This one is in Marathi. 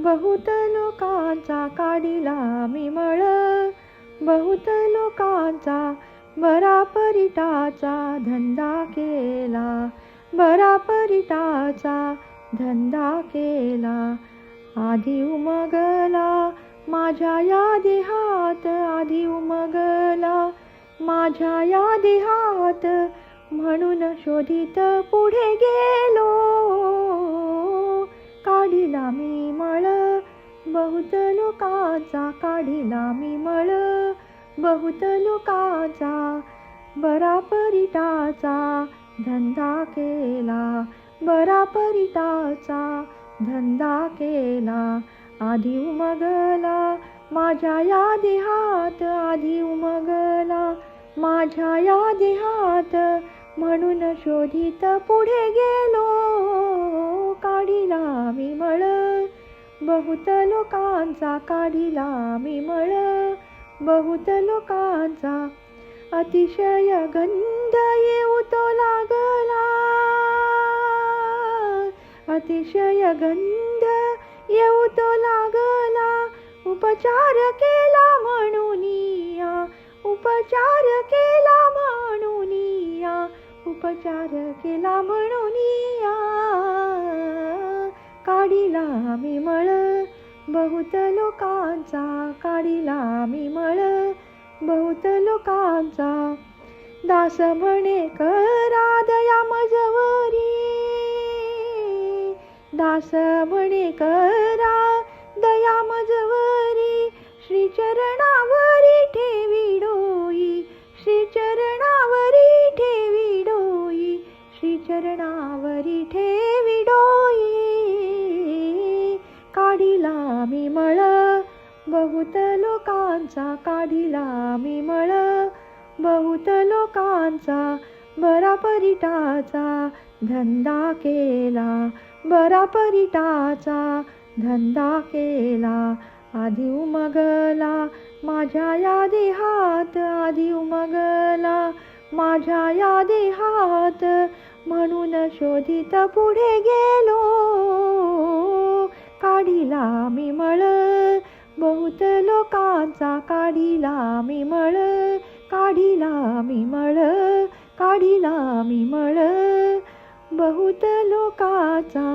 बहुत लोकांचा काढिला मी मळ, बहुत लोकांचा बरा परिटाचा धंदा केला, बरा परिटाचा धंदा केला. आधी उमगला माझ्या या देहात, आधी उमगला माझ्या या देहात, म्हणून शोधित पुढे गेलो. काढिला मी मळ, बहुत लोकांचा काढिला मी मळ, बहुत लोकांचा बरा परिटाचा धंदा केला, बरा परिटाचा धंदा केला. आधी उमगला माझ्या या देहात, आधी उमगला माझ्या या देहात, म्हणून शोधित पुढे गेलो. काढिला मी मळ, बहुत लोकांचा काढिला मी मळ, बहुत लोकांचा. अतिशय गंध येऊ तो लागला, अतिशय गंध येऊ तो लागला. उपचार केला म्हणूनिया, उपचार केला म्हणूनिया, उपचार केला म्हणूनिया. काढिला मी मळ, बहुत लोकांचा काढिला मी मळ, बहुत लोकांचा. दास म्हणे करा दया मजवरी, दास म्हणे करा दया मजवरी. श्री चरणावरी ठेवी डोई, श्री चरणावरी ठेवी डोई, श्री चरणावरी ठेवी डोई. काढिला मी मळ, बहुत लोकांचा काढिला मी मळ, बहुत लोकांचा बरा परिटाचा धंदा केला, बरा परिटाचा धंदा केला. आधी उमगला माझ्या या देहात, आधी उमगला माझ्या या देहात, म्हणून शोधित पुढे गेलो. काढिला मी मळ, बहुत लोकांचा काढिला मी मळ, काढिला मी मळ, काढिला मी मळ, बहुत लोकांचा.